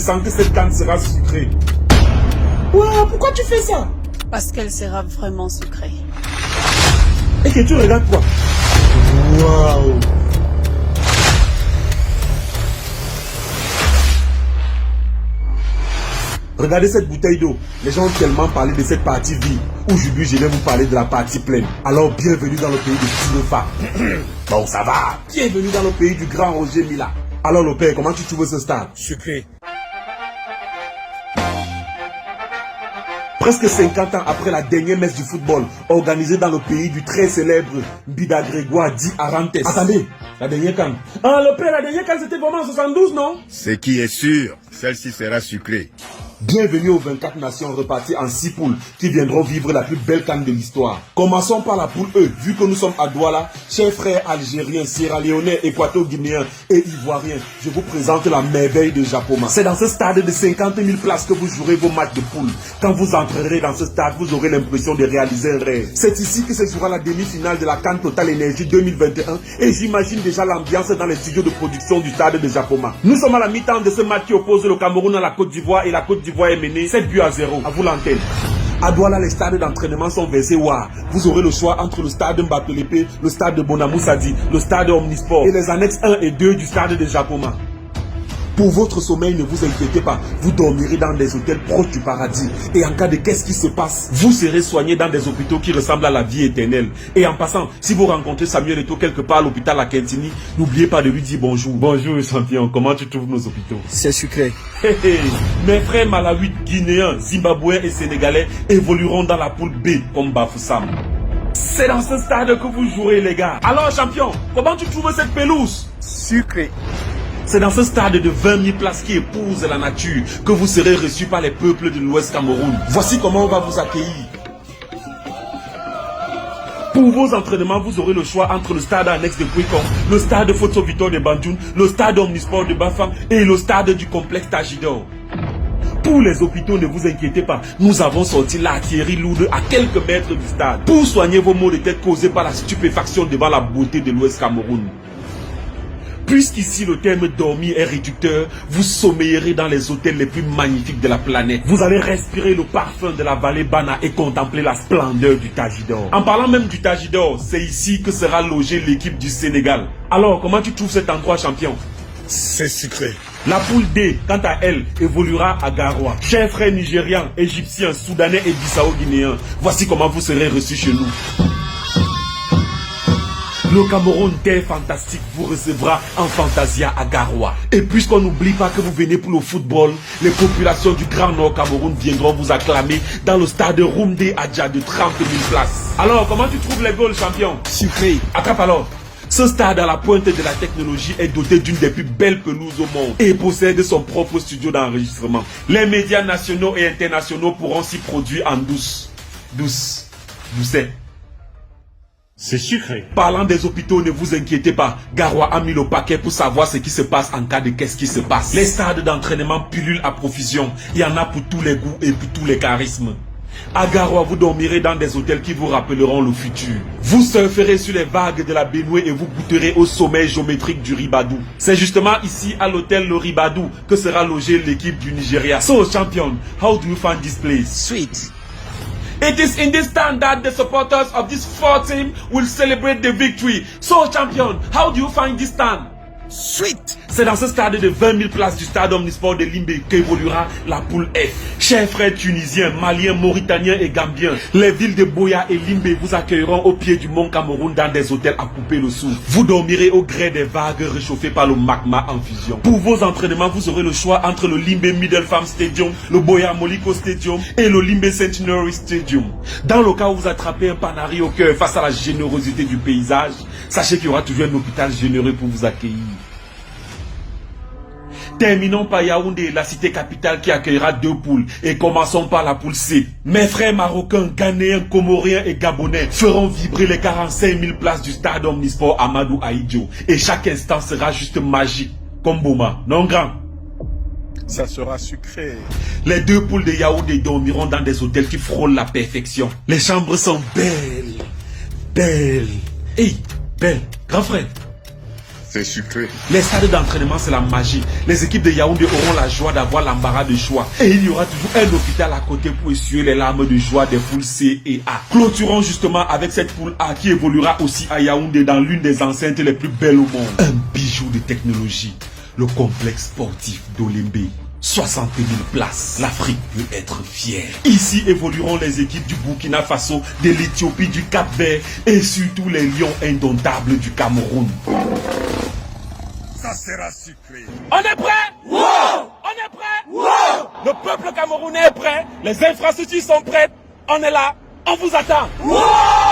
sens que cette canne sera sucrée. Ouah, pourquoi tu fais ça? Parce qu'elle sera vraiment sucrée. Et que tu regardes quoi? Waouh! Regardez cette bouteille d'eau. Les gens ont tellement parlé de cette partie vide. Aujourd'hui, je vais vous parler de la partie pleine. Alors, bienvenue dans le pays de Tinofa. Bon, ça va. Bienvenue dans le pays du grand Roger Mila. Alors, le père, comment tu trouves ce stade? Sucré. Presque 50 ans après la dernière messe du football organisée dans le pays du très célèbre Bida Grégoire dit Arantes. Attendez, la dernière canne. Ah, le père, la dernière canne, c'était vraiment en 72, non? Ce qui est sûr, celle-ci sera sucrée. Bienvenue aux 24 nations reparties en 6 poules qui viendront vivre la plus belle canne de l'histoire. Commençons par la poule E. Vu que nous sommes à Douala, chers frères algériens, sierra-léonais, équato-guinéens et ivoiriens, je vous présente la merveille de Japoma. C'est dans ce stade de 50 000 places que vous jouerez vos matchs de poule. Quand vous entrerez dans ce stade, vous aurez l'impression de réaliser un rêve. C'est ici que se jouera la demi-finale de la Cannes Total Énergie 2021 et j'imagine déjà l'ambiance dans les studios de production du stade de Japoma. Nous sommes à la mi-temps de ce match qui oppose le Cameroun à la Côte d'Ivoire et la Côte d'Ivoire est menée 7-0. À vous l'antenne. À Douala, les stades d'entraînement sont versés WAR. Vous aurez le choix entre le stade Mbappé, le stade de Bonamou Sadi, le stade Omnisport et les annexes 1 et 2 du stade de Japoma. Pour votre sommeil, ne vous inquiétez pas, vous dormirez dans des hôtels proches du paradis. Et en cas de qu'est-ce qui se passe, vous serez soigné dans des hôpitaux qui ressemblent à la vie éternelle. Et en passant, si vous rencontrez Samuel Eto'o quelque part à l'hôpital à Kentini, n'oubliez pas de lui dire bonjour. Bonjour champion, comment tu trouves nos hôpitaux? C'est sucré. Mes frères malawis, guinéens, zimbabwéens et sénégalais évolueront dans la poule B comme Bafoussam. C'est dans ce stade que vous jouerez les gars. Alors champion, comment tu trouves cette pelouse? Sucré. C'est dans ce stade de 20 000 places qui épouse la nature que vous serez reçus par les peuples de l'Ouest Cameroun. Voici comment on va vous accueillir. Pour vos entraînements, vous aurez le choix entre le stade annexe de Kwekong, le stade Photo Victor de Bandjoun, le stade Omnisport de Bafang et le stade du complexe Tajidor. Pour les hôpitaux, ne vous inquiétez pas, nous avons sorti l'artillerie lourde à quelques mètres du stade pour soigner vos maux de tête causés par la stupéfaction devant la beauté de l'Ouest Cameroun. Puisqu'ici le terme dormir est réducteur, vous sommeillerez dans les hôtels les plus magnifiques de la planète. Vous allez respirer le parfum de la vallée Bana et contempler la splendeur du Tajidor. En parlant même du Tajidor, c'est ici que sera logée l'équipe du Sénégal. Alors, comment tu trouves cet endroit champion? C'est sucré. La poule D, quant à elle, évoluera à Garoua. Chers frères nigérians, égyptiens, soudanais et bissau-guinéens, voici comment vous serez reçus chez nous. Le Cameroun, terre fantastique, vous recevra en Fantasia à Garoua. Et puisqu'on n'oublie pas que vous venez pour le football, les populations du Grand Nord Cameroun viendront vous acclamer dans le stade Roumdé Adja de 30 000 places. Alors, comment tu trouves les goals, champion? Sucré. Attrape alors. Ce stade à la pointe de la technologie est doté d'une des plus belles pelouses au monde et possède son propre studio d'enregistrement. Les médias nationaux et internationaux pourront s'y produire en douce. Doucet. C'est sucré. Parlant des hôpitaux, ne vous inquiétez pas. Garoua a mis le paquet pour savoir ce qui se passe en cas de qu'est-ce qui se passe. Les stades d'entraînement pullulent à profusion. Il y en a pour tous les goûts et pour tous les charismes. À Garoua, vous dormirez dans des hôtels qui vous rappelleront le futur. Vous surferez sur les vagues de la Benoué et vous goûterez au sommeil géométrique du Ribadou. C'est justement ici, à l'hôtel Le Ribadou, que sera logée l'équipe du Nigeria. So, champion, how do you find this place? Sweet. It is in this stand that the supporters of this 4 team will celebrate the victory. So, champion, how do you find this stand? Sweet. C'est dans ce stade de 20 000 places du stade Omnisport de Limbé qu'évoluera la poule F. Chers frères tunisiens, maliens, mauritaniens et gambiens, les villes de Boya et Limbé vous accueilleront au pied du mont Cameroun dans des hôtels à couper le souffle. Vous dormirez au gré des vagues réchauffées par le magma en fusion. Pour vos entraînements, vous aurez le choix entre le Limbé Middle Farm Stadium, le Boya Moliko Stadium et le Limbé Centenary Stadium. Dans le cas où vous attrapez un panari au cœur face à la générosité du paysage, sachez qu'il y aura toujours un hôpital généreux pour vous accueillir. Terminons par Yaoundé, la cité capitale qui accueillera 2 poules. Et commençons par la poule C. Mes frères marocains, ghanéens, comoriens et gabonais feront vibrer les 45 000 places du stade Omnisport Amadou Ahidjo. Et chaque instant sera juste magique. Comme Boma, non grand? Ça sera sucré. Les 2 poules de Yaoundé dormiront dans des hôtels qui frôlent la perfection. Les chambres sont belles. Belles. Hey, belle, grand frère. C'est sucré. Les stades d'entraînement, c'est la magie. Les équipes de Yaoundé auront la joie d'avoir l'embarras de choix. Et il y aura toujours un hôpital à côté pour essuyer les larmes de joie des poules C et A. Clôturons justement avec cette poule A qui évoluera aussi à Yaoundé dans l'une des enceintes les plus belles au monde. Un bijou de technologie. Le complexe sportif d'Olembe. 60 000 places. L'Afrique peut être fière. Ici évolueront les équipes du Burkina Faso, de l'Éthiopie, du Cap-Vert et surtout les lions indomptables du Cameroun. Ça sera sucré. On est prêt? Wow! On est prêt? Wow! Le peuple camerounais est prêt. Les infrastructures sont prêtes. On est là. On vous attend. Wow!